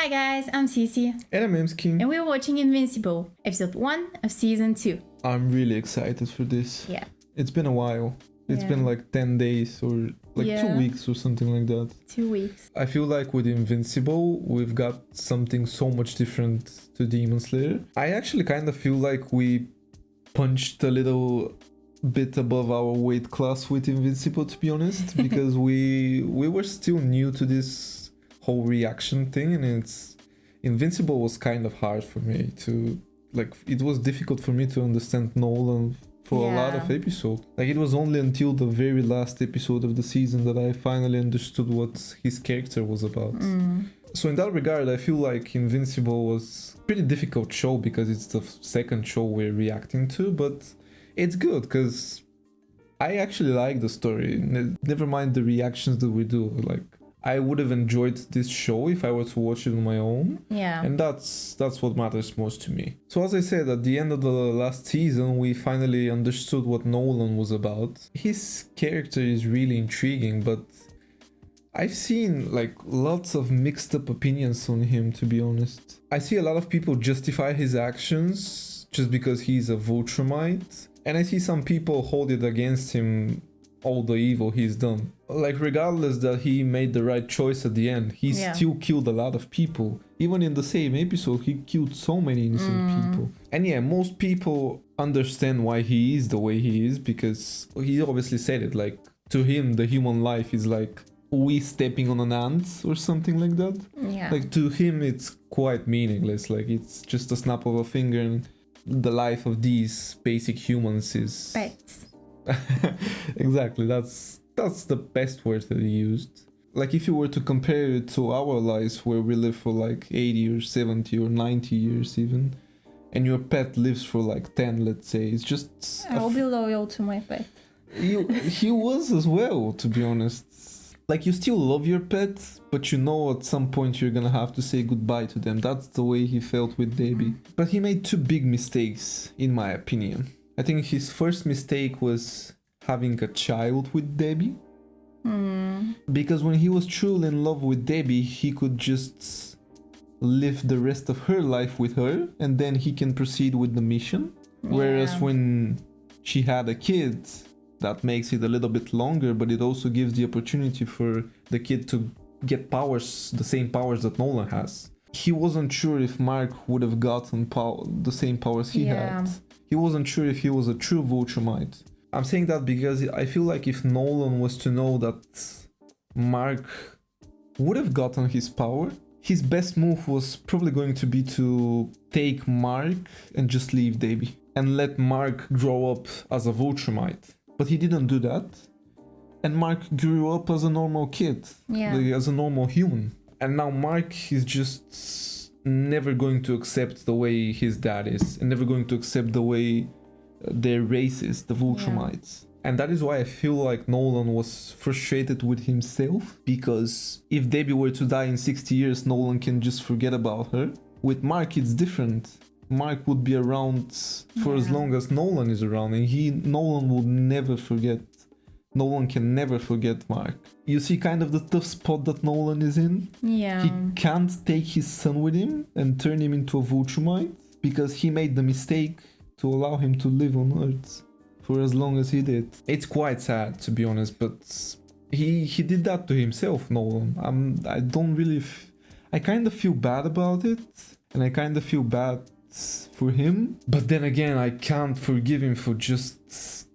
Hi guys, I'm Sisi, And I'm Mski. and we're watching Invincible, episode 1 of season 2. I'm really excited for this. Yeah. It's been a while. It's been like 10 days or like 2 weeks or something like that. 2 weeks. I feel like with Invincible, we've got something so much different to Demon Slayer. I actually kind of feel like we punched a little bit above our weight class with Invincible, to be honest, because we were still new to this whole reaction thing, and Invincible was kind of hard for me to, like, it was difficult for me to understand Nolan for a lot of episodes. Like, it was only until the very last episode of the season that I finally understood what his character was about. So in that regard, I feel like Invincible was a pretty difficult show because it's the second show we're reacting to, but it's good because I actually like the story. Never mind the reactions that we do. Like, I would have enjoyed this show if I were to watch it on my own. Yeah. And that's what matters most to me. So as I said, at the end of the last season, we finally understood what Nolan was about. His character is really intriguing, but I've seen like lots of mixed up opinions on him, to be honest. I see a lot of people justify his actions just because he's a Viltrumite, and I see some people hold it against him, all the evil he's done. Like, regardless that he made the right choice at the end, he still killed a lot of people. Even in the same episode, he killed so many innocent people. And yeah, most people understand why he is the way he is, because he obviously said it, like, to him the human life is like we stepping on an ant or something like that. Yeah. Like, to him it's quite meaningless, like it's just a snap of a finger, and the life of these basic humans is Pets. Exactly, that's the best word that he used. Like, if you were to compare it to our lives where we live for like 80 or 70 or 90 years even, and your pet lives for like 10, let's say, it's just I'll be loyal to my pet. he was as well, to be honest. Like, you still love your pet, but you know at some point you're gonna have to say goodbye to them. That's the way he felt with Debbie. But he made two big mistakes, in my opinion. I think his first mistake was having a child with Debbie. Because when he was truly in love with Debbie, he could just live the rest of her life with her, and then he can proceed with the mission. Whereas when she had a kid, that makes it a little bit longer, but it also gives the opportunity for the kid to get powers, the same powers that Nolan has. He wasn't sure if Mark would have gotten the same powers he had. He wasn't sure if he was a true Viltrumite. I'm saying that because I feel like if Nolan was to know that Mark would have gotten his power, his best move was probably going to be to take Mark and just leave Debbie and let Mark grow up as a Viltrumite. But he didn't do that, and Mark grew up as a normal kid, like, as a normal human. And now Mark is just never going to accept the way his dad is, and never going to accept the way their race is, the Viltrumites. And that is why I feel like Nolan was frustrated with himself, because if Debbie were to die in 60 years, Nolan can just forget about her. With Mark, it's different. Mark would be around for as long as Nolan is around, and Nolan will never forget. Nolan can never forget Mark. You see kind of the tough spot that Nolan is in? Yeah. He can't take his son with him and turn him into a Viltrumite because he made the mistake to allow him to live on Earth for as long as he did. It's quite sad, to be honest, but he did that to himself, Nolan. I kind of feel bad about it, and I kind of feel bad for him, but then again, I can't forgive him for just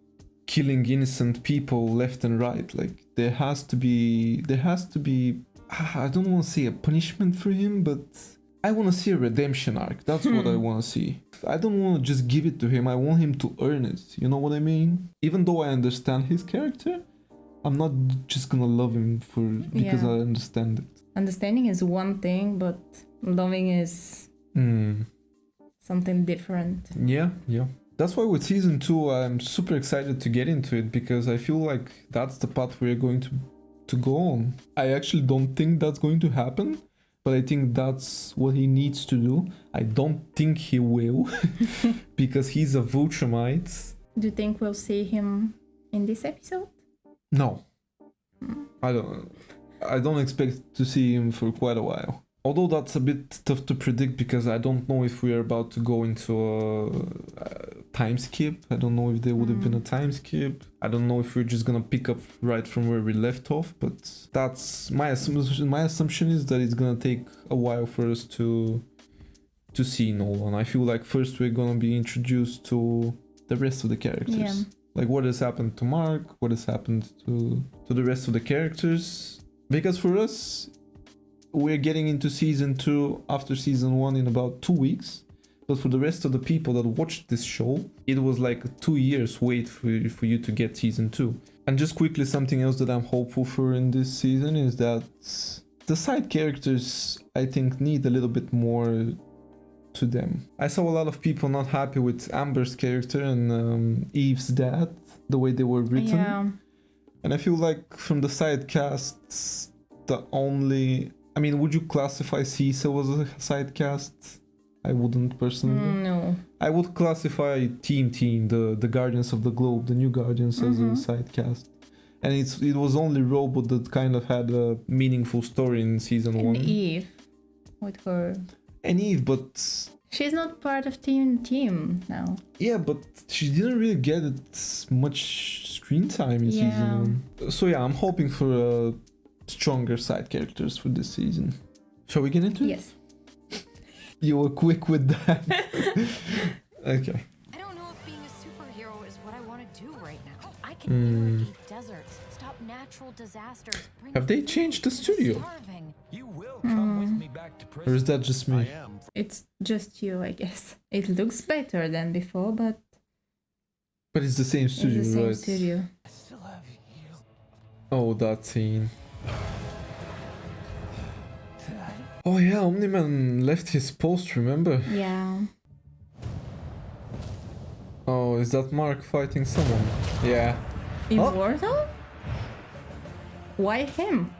killing innocent people left and right. Like, there has to be I don't want to say a punishment for him, but I want to see a redemption arc. That's what I want to see. I don't want to just give it to him. I want him to earn it. You know what I mean? Even though I understand his character, I'm not just gonna love him because I understand it. Understanding is one thing, but loving is something different. Yeah. That's why with season 2, I'm super excited to get into it, because I feel like that's the path we're going to go on. I actually don't think that's going to happen, but I think that's what he needs to do. I don't think he will, because he's a Viltrumite. Do you think we'll see him in this episode? No. I don't expect to see him for quite a while. Although that's a bit tough to predict because I don't know if we're about to go into a time skip. I don't know if there would have been a time skip. I don't know if we're just gonna pick up right from where we left off, but that's my assumption. My assumption is that it's gonna take a while for us to see Nolan. I feel like first we're gonna be introduced to the rest of the characters. Yeah. Like what has happened to Mark, what has happened to the rest of the characters. Because for us, we're getting into season 2 after season 1 in about 2 weeks. But for the rest of the people that watched this show, it was like a 2 years wait for you to get season 2. And just quickly, something else that I'm hopeful for in this season is that the side characters, I think, need a little bit more to them. I saw a lot of people not happy with Amber's character and Eve's dad, the way they were written. Yeah. And I feel like from the side casts, the only... I mean, would you classify Sisi as a side cast? I wouldn't personally. No. I would classify Team, the Guardians of the Globe, the new Guardians, as a side cast. And it was only Robot that kind of had a meaningful story in season 1. And Eve. With her. And Eve, but... She's not part of team now. Yeah, but she didn't really get much screen time in season 1. So yeah, I'm hoping for stronger side characters for this season. Shall we get into it? Yes. You were quick with that. Okay. I don't know if being a superhero is what I want to do right now. I can irrigate deserts, stop natural disasters. Have they changed the studio? Starving. You will come with me back to prison. Or is that just me? It's just you, I guess. It looks better than before, but But it's the same studio, it's the same right? studio. I still have you. Oh, that scene. Oh yeah, Omni-Man left his post, remember? Yeah. Oh, is that Mark fighting someone? Yeah. Immortal? Why him?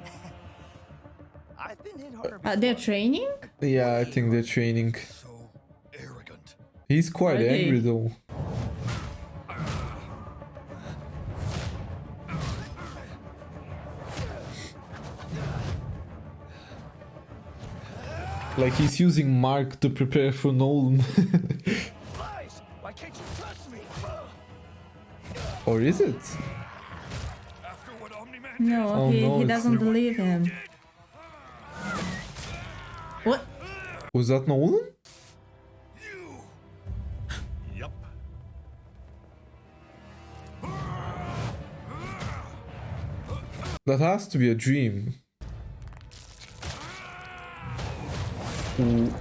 I've been hit harder They're training? Yeah, I think they're training. So arrogant. He's quite Are they? angry though. Like he's using Mark to prepare for Nolan. Lies! Why can't you trust me? Or is it? After what Omni-Man No, Oh, he no, it's doesn't not. believe him. What? Was that Nolan? You. Yup. That has to be a dream. Ooh.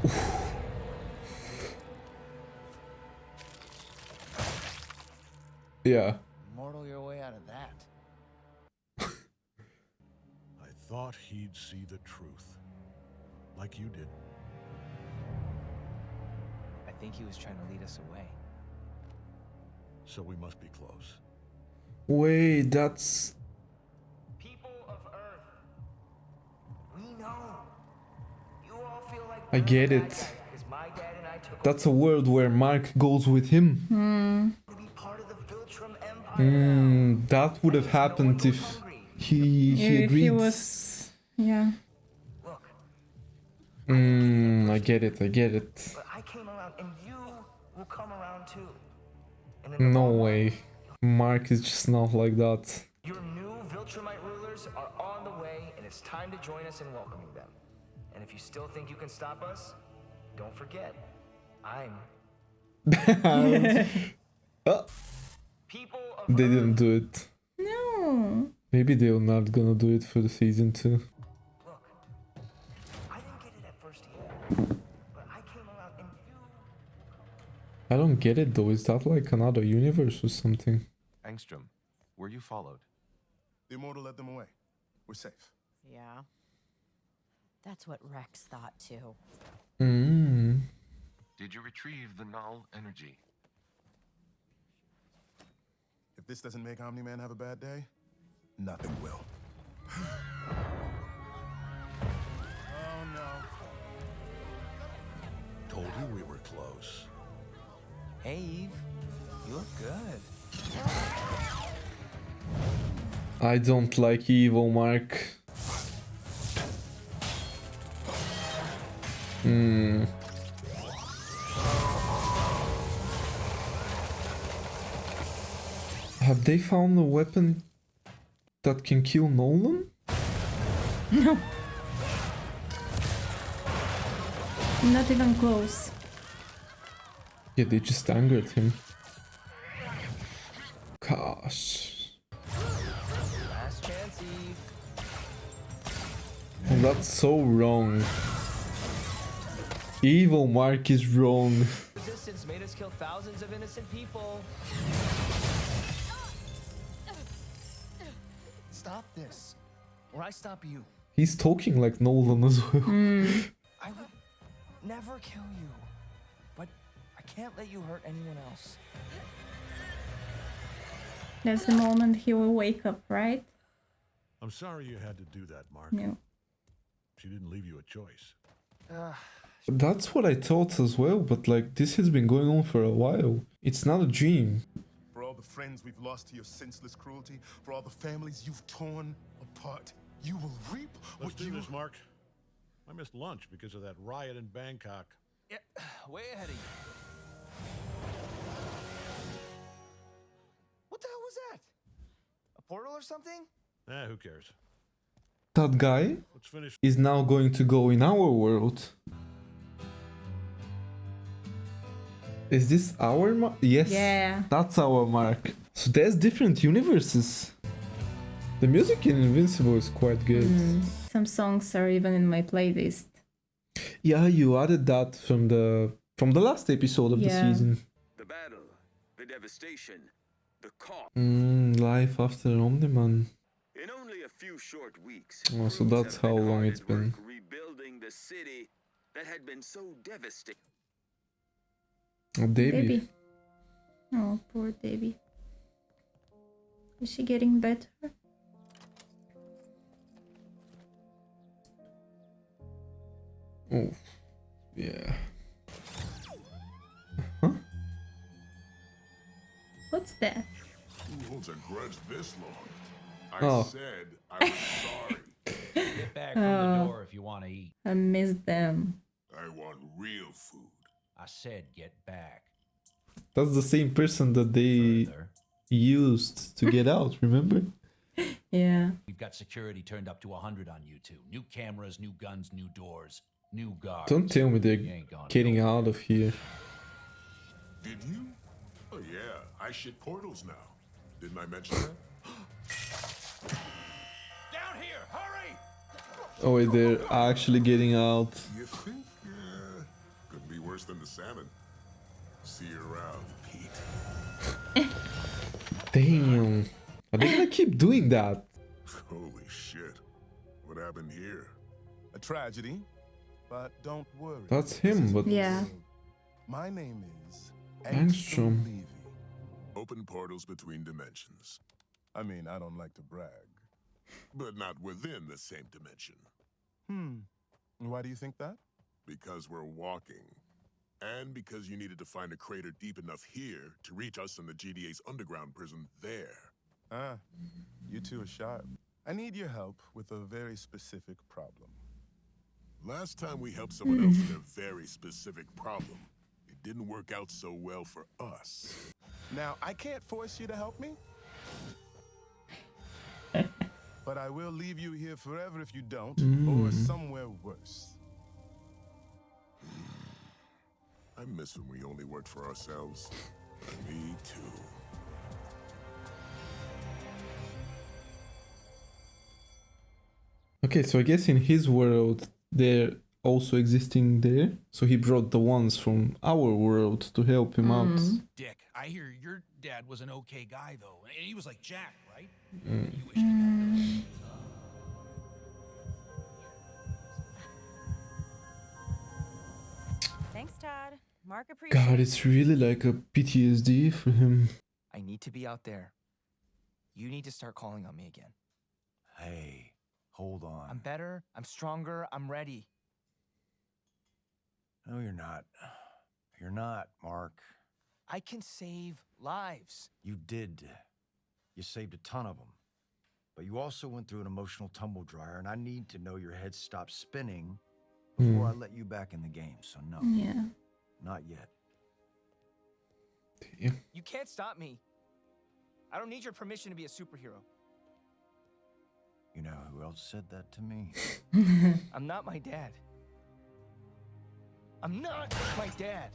Yeah. Mortal your way out of that. I thought he'd see the truth. Like you did. I think he was trying to lead us away. So we must be close. Wait, that's... People of Earth, we know. You all feel like I get it. because my dad and I took That's a world where Mark goes with him. to be part of the Viltrum Empire. That would have happened if he If agreed. he was... Yeah. Look, I get it. but I came around and you will come around too. And in the No long run, way. Mark is just not like that. your new Viltrumite rulers are on the way, and it's time to join us in welcoming them. And if you still think you can stop us, don't forget, I'm Oh, people of they Earth. didn't do it. No. Maybe they're not gonna do it for the season 2. Look, I didn't get it at first either, but I came around and you. I don't get it though. Is that like another universe or something? Angstrom, were you followed? The Immortal led them away. We're safe. Yeah. That's what Rex thought too. Did you retrieve the null energy? If this doesn't make Omni-Man have a bad day, nothing will. Oh no. Told you we were close. Hey, Eve, you look good. I don't like evil Mark. Have they found a weapon that can kill Nolan? No. Not even close. Yeah, they just angered him. Gosh. Last chance, Eve. Oh, that's so wrong. Evil Mark is wrong. Resistance made us kill thousands of innocent people. Stop this, or I stop you. He's talking like Nolan as well. I would never kill you, but I can't let you hurt anyone else. That's the moment he will wake up, right? I'm sorry you had to do that, Mark. No. She didn't leave you a choice. That's what I thought as well, but like this has been going on for a while. It's not a dream. For all the friends we've lost to your senseless cruelty, for all the families you've torn apart, you will reap Let's what do you... this, Mark. I missed lunch because of that riot in Bangkok. Yeah, way ahead of you. What the hell was that? A portal or something? Who cares? That guy Let's finish. is now going to go in our world. Is this our mark? Yes. Yeah. That's our mark. So there's different universes. The music in Invincible is quite good. Some songs are even in my playlist. Yeah, you added that from the last episode of the Yeah. season. The battle, the devastation, the cost. Life after Omniman. In only a few short weeks, Oh, so crews that's have been how long hard it's at been. work rebuilding the city that had been so devastated. Oh, Debbie. Debbie. Oh, poor Debbie. Is she getting better? Oh, yeah. What's that? Who holds a grudge this long? I Oh. said I was sorry. Get back from the door if you want to eat. I miss them. I want real food. I said get back. That's the same person that they Further. used to get out, remember? Yeah. We've got security turned up to 100 on you two. New cameras, new guns, new doors, new guards. Don't tell me You they're ain't gone getting nowhere. out of here. Did you? Oh yeah, I shit portals now. Didn't I mention that? Down here, hurry! Oh wait, they're actually getting out. You think? Could be worse than the salmon. See you around, Pete. Damn. Are they gonna keep doing that? Holy shit. What happened here? A tragedy, but don't worry. That's him, but Yeah. My name is Angstrom. Levy. Open portals between dimensions. I mean, I don't like to brag. But not within the same dimension. Why do you think that? Because we're walking. And because you needed to find a crater deep enough here to reach us in the GDA's underground prison there. Ah, you two are sharp. I need your help with a very specific problem. Last time we helped someone else with a very specific problem, it didn't work out so well for us. Now, I can't force you to help me. But I will leave you here forever if you don't, or somewhere worse. I miss when we only worked for ourselves. Me too. Okay, so I guess in his world they're also existing there. So he brought the ones from our world to help him out. Dick, I hear your dad was an okay guy, though. And he was like Jack, right? You wish he had. Thanks, Todd. Mark appreciates God, it's really like a PTSD for him. I need to be out there. You need to start calling on me again. Hey, hold on. I'm better, I'm stronger, I'm ready. No, you're not. You're not, Mark. I can save lives. You did. You saved a ton of them. But you also went through an emotional tumble dryer, and I need to know your head stopped spinning before I let you back in the game, so no. Yeah. Not yet. You can't stop me. I don't need your permission to be a superhero. You know who else said that to me? I'm not my dad. I'm not my dad.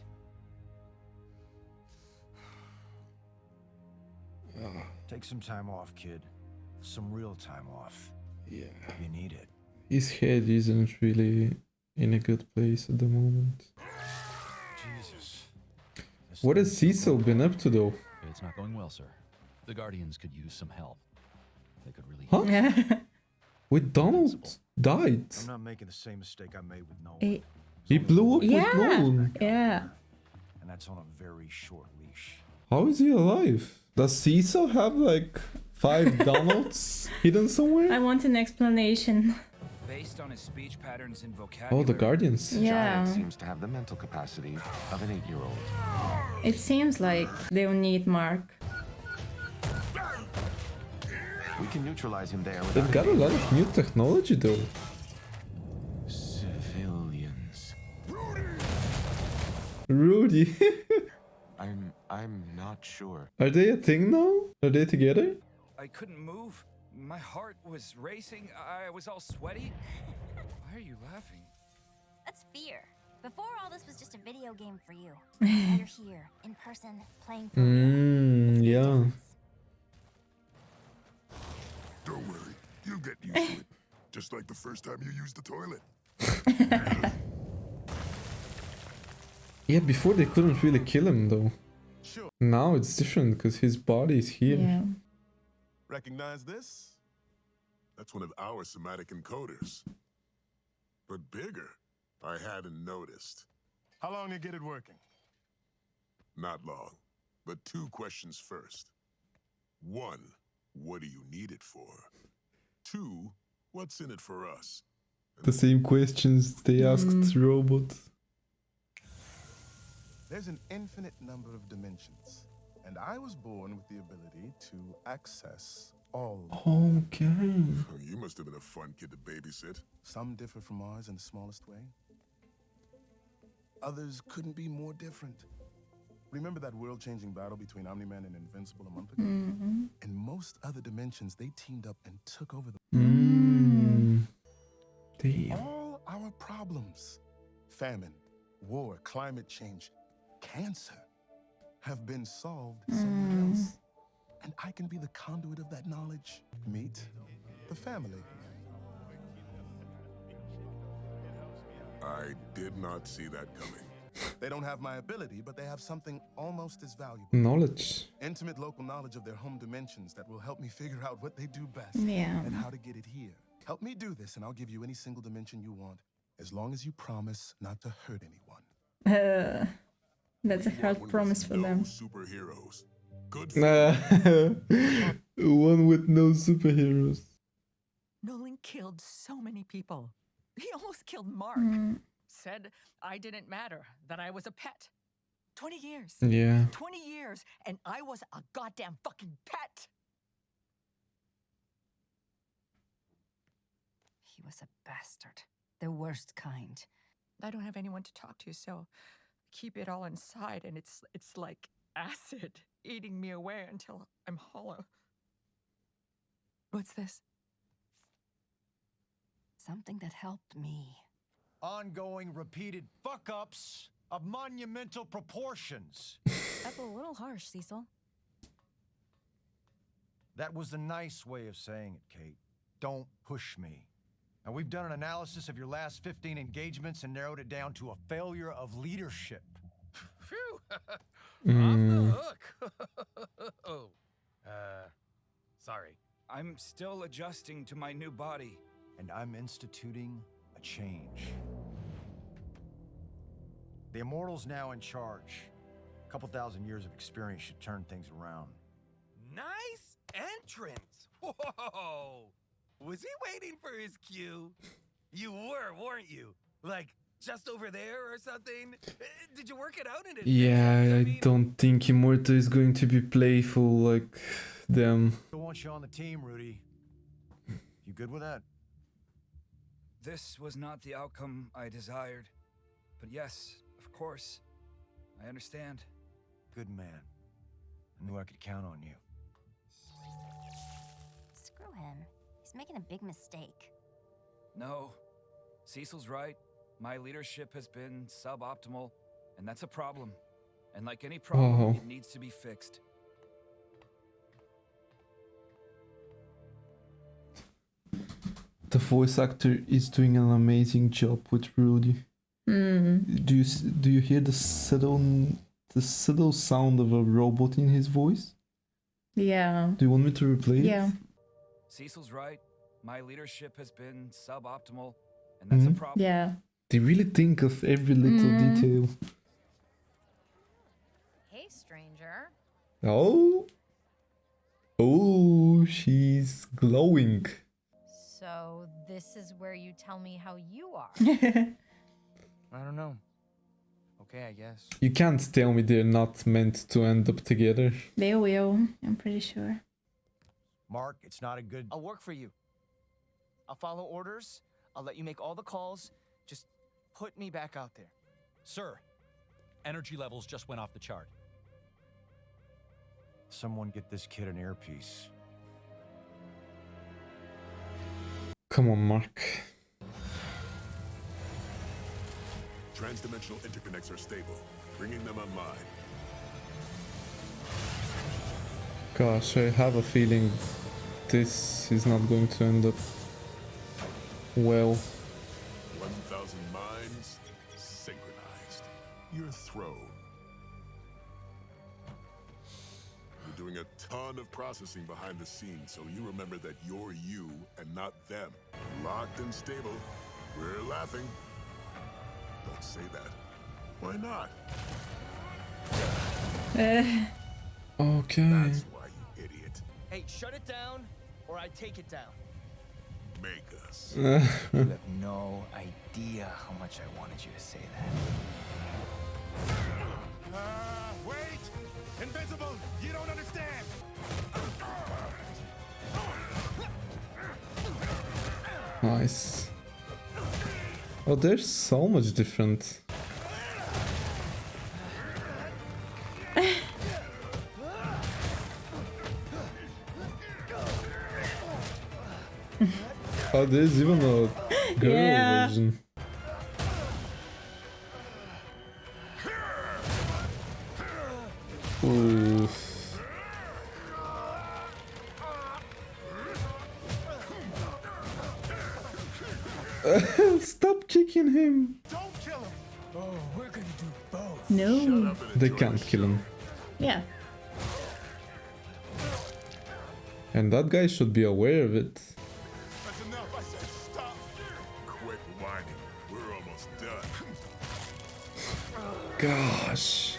Take some time off, kid. Some real time off. Yeah. You need it. His head isn't really in a good place at the moment. Jesus. What has Cecil been up to though? It's not going well, sir. The Guardians could use some help. They could really Huh? Yeah. With Donald died. I'm not making the same mistake I made with Nolan. Eh, He blew up with yeah. Nolan. Yeah. And that's on a very short leash. How is he alive? Does Cecil have like 5 Donalds hidden somewhere? I want an explanation. Based on his speech patterns and vocabulary. Oh, the Guardians. Yeah. Giant seems to have the mental capacity of an 8-year-old. It seems like they'll need Mark. We can neutralize him there They've got a lot of new technology though. Civilians. Rudy. I'm not sure. Are they a thing now? Are they together? I couldn't move. My heart was racing. I was all sweaty. Why are you laughing? That's fear. Before all this was just a video game for you. Now you're here, in person, playing for real. Yeah. Don't worry, you'll get used to it. Just like the first time you used the toilet. Yeah, before they couldn't really kill him though. Sure. Now it's different because his body is here. Yeah. Recognize this? That's one of our somatic encoders. But bigger. I hadn't noticed. How long to get it working? Not long. But 2 questions first. 1, what do you need it for? 2, what's in it for us? The same questions they asked Robot. There's an infinite number of dimensions, and I was born with the ability to access all. Okay. You must have been a fun kid to babysit. Some differ from ours in the smallest way. Others couldn't be more different. Remember that world-changing battle between Omni-Man and Invincible a month ago? In most other dimensions, they teamed up and took over the... Damn. All our problems, famine, war, climate change, cancer, have been solved somewhere else. And I can be the conduit of that knowledge. Meet the family. I did not see that coming. They don't have my ability, but they have something almost as valuable. Knowledge. Intimate local knowledge of their home dimensions that will help me figure out what they do best. Yeah. And how to get it here. Help me do this and I'll give you any single dimension you want, as long as you promise not to hurt anyone. That's a hard promise for them. Superheroes. Good. One with no superheroes. Nolan killed so many people. He almost killed Mark. Said I didn't matter, that I was a pet. 20 years. Yeah. 20 years, and I was a goddamn fucking pet. He was a bastard. The worst kind. I don't have anyone to talk to, so keep it all inside, and it's like acid eating me away until I'm hollow. What's this? Something that helped me. Ongoing repeated fuck-ups of monumental proportions. That's a little harsh, Cecil. That was a nice way of saying it, Kate. Don't push me. Now, we've done an analysis of your last 15 engagements and narrowed it down to a failure of leadership. Phew! Off the hook. Oh. Sorry. I'm still adjusting to my new body. And I'm instituting a change. The Immortal's now in charge. A couple thousand years of experience should turn things around. Nice entrance. Whoa! Was he waiting for his cue? You were, weren't you? Like, just over there or something? Did you work it out in advance? Yeah, I don't think Immortal is going to be playful like them. I want you on the team, Rudy. You good with that? This was not the outcome I desired. But yes, of course, I understand. Good man. I knew I could count on you. Screw him. He's making a big mistake. No, Cecil's right. My leadership has been suboptimal, and that's a problem. And like any problem, it needs to be fixed. The voice actor is doing an amazing job with Rudy. Do you hear the subtle sound of a robot in his voice? Yeah. Do you want me to replay it? Yeah. Cecil's right. My leadership has been suboptimal, and that's a problem. Yeah. They really think of every little detail. Hey, stranger. Oh. Oh, she's glowing. So this is where you tell me how you are. I don't know. Okay, I guess. You can't tell me they're not meant to end up together. They will, I'm pretty sure. Mark, it's not a good... I'll work for you. I'll follow orders. I'll let you make all the calls. Just put me back out there. Sir, energy levels just went off the chart. Someone get this kid an earpiece. Come on, Mark. Transdimensional interconnects are stable, bringing them online. Gosh, I have a feeling this is not going to end up well. 1,000 minds synchronized. Your throne. You're doing a ton of processing behind the scenes, so you remember that you're you and not them. Locked and stable. We're laughing. Don't say that. Why not? Okay. That's why, you idiot. Hey, shut it down, or I take it down. Make us. You have no idea how much I wanted you to say that. Wait! Invincible! You don't understand! Nice. Oh, they're so much different. Oh, there's even a girl version. Oof. Stop kicking him. Don't kill him! Oh, we're gonna do both. No. They can't kill him. Yeah. And that guy should be aware of it. That's enough, I said stop! Quit whining. We're almost done. Gosh.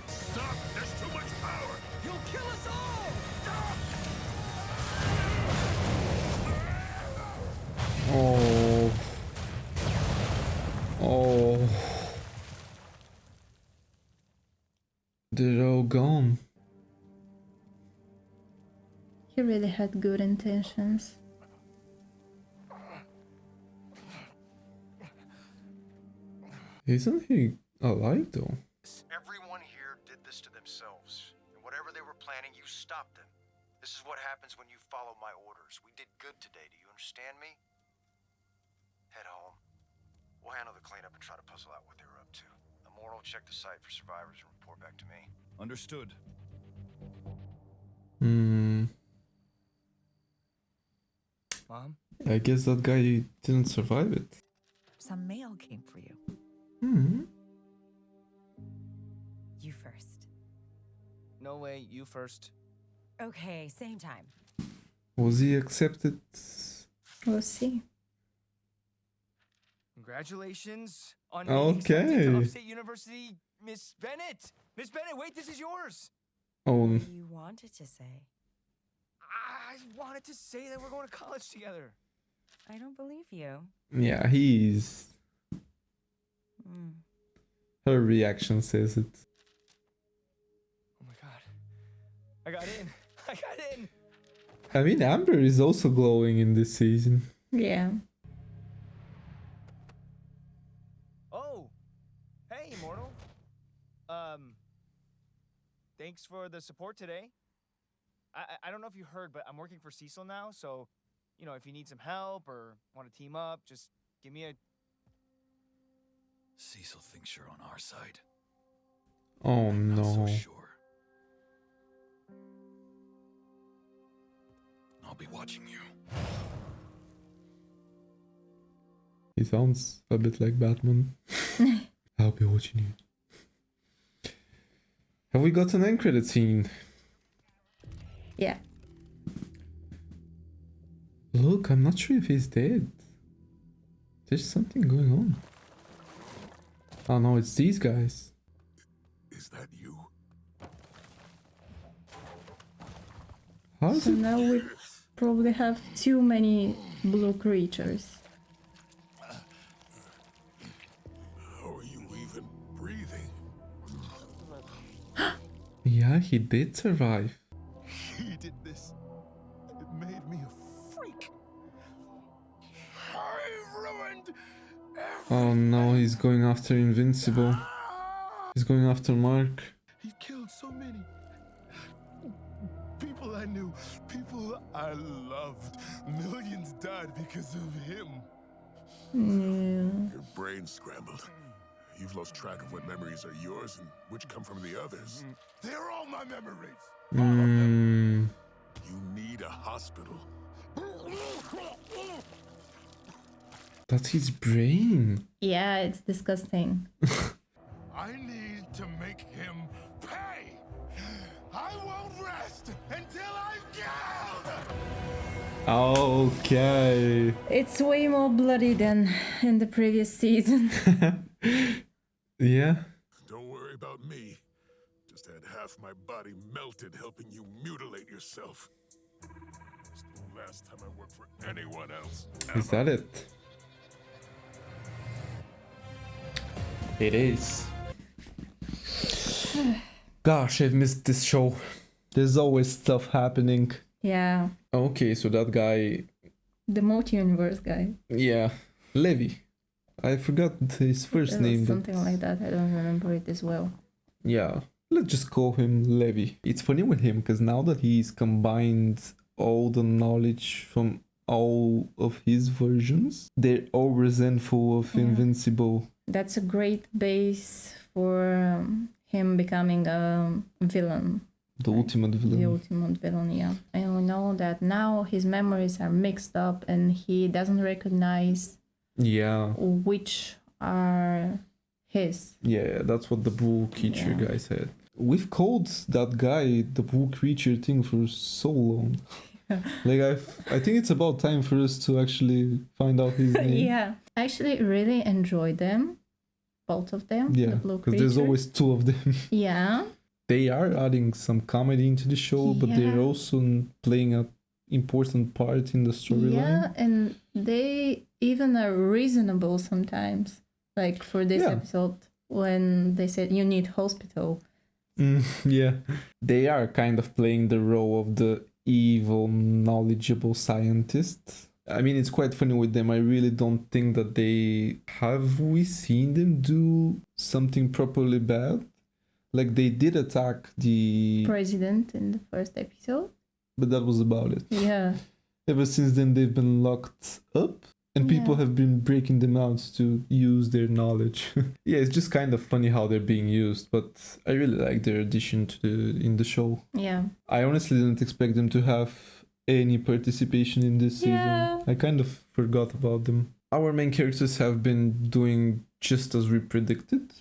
Stop! There's too much power! You'll kill us all! Oh. Oh. They're all gone. He really had good intentions. Isn't he alive though? Everyone here did this to themselves. And whatever they were planning, you stopped them. This is what happens when you follow my orders. We did good today, do you understand me? Head home. We'll handle the cleanup and try to puzzle out what they were up to. Amor will check the site for survivors and report back to me. Understood. Mom? I guess that guy didn't survive it. Some mail came for you. You first. No way, you first. Okay, same time. Was he accepted? We'll see. Congratulations on Okay. being accepted to Upstate University, Miss Bennett. Miss Bennett, wait, this is yours. Oh. You wanted to say. I wanted to say that we're going to college together. I don't believe you. Yeah, he's... Her reaction says it. Oh my god. I got in. I got in. I mean, Amber is also glowing in this season. Yeah. Immortal. Thanks for the support today. I don't know if you heard, but I'm working for Cecil now, so, you know, if you need some help or want to team up, just give me a... Cecil thinks you're on our side. Oh I'm not so no. sure. I'll be watching you. He sounds a bit like Batman. I'll be watching you. Have we got an end credit scene? Yeah. Look, I'm not sure if he's dead. There's something going on. Oh no, it's these guys. Is that you? How is So it? now we probably have too many blue creatures. How are you even breathing? Yeah, he did survive. He did this. It made me a freak. I ruined Oh no, he's going after Invincible. He's going after Mark. He killed so many. People I knew, people I loved. Millions died because of him. Yeah. Your brain's scrambled. You've lost track of what memories are yours and which come from the others. They're all my memories. Hmm. You need a hospital. That's his brain. Yeah, it's disgusting. I need to make him pay. I won't rest until I've killed. Okay. It's way more bloody than in the previous season. Yeah. Don't worry about me. Just had half my body melted helping you mutilate yourself. It's the last time I worked for anyone else. Is that it? It is. Gosh, I've missed this show. There's always stuff happening. Yeah, Okay, so that guy, the multi-universe guy. yeah, Levi. I forgot his first It was name. something like that. I don't remember it as well. Yeah, let's just call him Levi. It's funny with him because now that he's combined all the knowledge from all of his versions, they're all resentful of Invincible. That's a great base for him becoming a villain. The ultimate villain. The ultimate villain, yeah. And we know that now his memories are mixed up and he doesn't recognize Yeah. which are his. Yeah, that's what the bull creature Yeah. guy said. We've called that guy the bull creature thing for so long. Like I think it's about time for us to actually find out his name. Yeah. I actually really enjoy them. Both of them. Yeah, the blue because there's creatures. always two of them. Yeah. They are adding some comedy into the show, but they're Yeah. also playing an important part in the storyline. Yeah, and they even are reasonable sometimes. Like for this Yeah. episode, when they said you need hospital. Yeah. They are kind of playing the role of the evil, knowledgeable scientist. I mean, it's quite funny with them. I really don't think that they... Have we seen them do something properly bad? Like, they did attack the... President in the first episode. But that was about it. Yeah. Ever since then, they've been locked up. And people have been breaking them out to use their knowledge. Yeah, it's just kind of funny how they're being used. But I really like their addition to in the show. Yeah. I honestly didn't expect them to have any participation in this Yeah. season. I kind of forgot about them. Our main characters have been doing just as we predicted.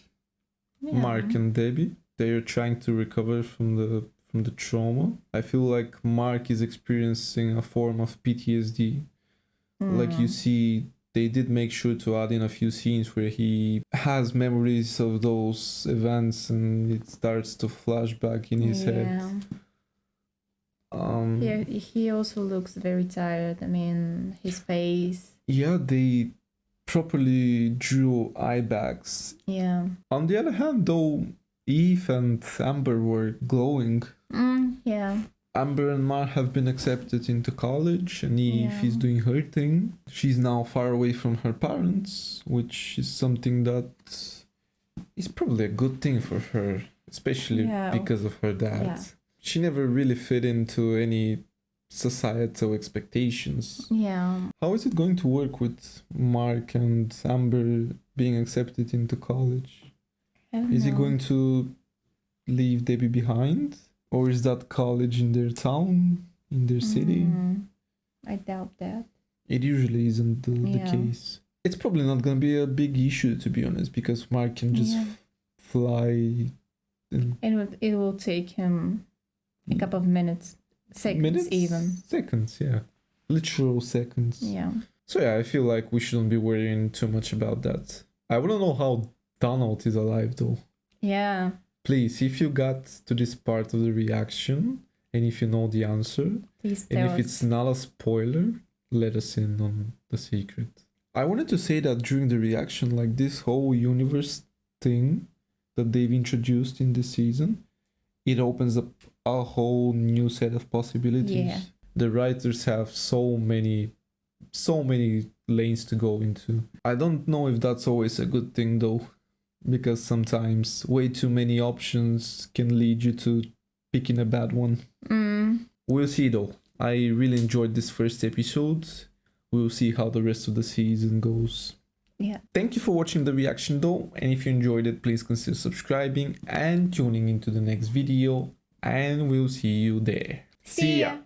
Yeah. Mark and Debbie. They're trying to recover from the trauma. I feel like Mark is experiencing a form of PTSD. Like you see, they did make sure to add in a few scenes where he has memories of those events and it starts to flash back in his head. Yeah, he also looks very tired. I mean, his face. Yeah, they properly drew eye bags. Yeah. On the other hand, though, Eve and Amber were glowing. Yeah. Amber and Mar have been accepted into college, and Eve is doing her thing. She's now far away from her parents, which is something that It's probably a good thing for her, especially Yeah. because of her dad. Yeah. She never really fit into any societal expectations. Yeah. How is it going to work with Mark and Amber being accepted into college? I don't Is he know. going to leave Debbie behind? Or is that college in their town, in their city? I doubt that. It usually isn't the Yeah. case. It's probably not going to be a big issue, to be honest, because Mark can just Yeah. fly. And It will take him a couple of minutes, seconds even. Seconds, yeah. Literal seconds. Yeah. So yeah, I feel like we shouldn't be worrying too much about that. I want to know how Donald is alive, though. Yeah. Please, if you got to this part of the reaction, and if you know the answer, Please and tell if us. it's not a spoiler, let us in on the secret. I wanted to say that during the reaction, like this whole universe thing that they've introduced in this season, it opens up a whole new set of possibilities. Yeah. The writers have so many lanes to go into. I don't know if that's always a good thing though, because sometimes way too many options can lead you to picking a bad one. We'll see though. I really enjoyed this first episode. We'll see how the rest of the season goes. Yeah. Thank you for watching the reaction though, and if you enjoyed it, please consider subscribing and tuning into the next video, and we'll see you there. See ya!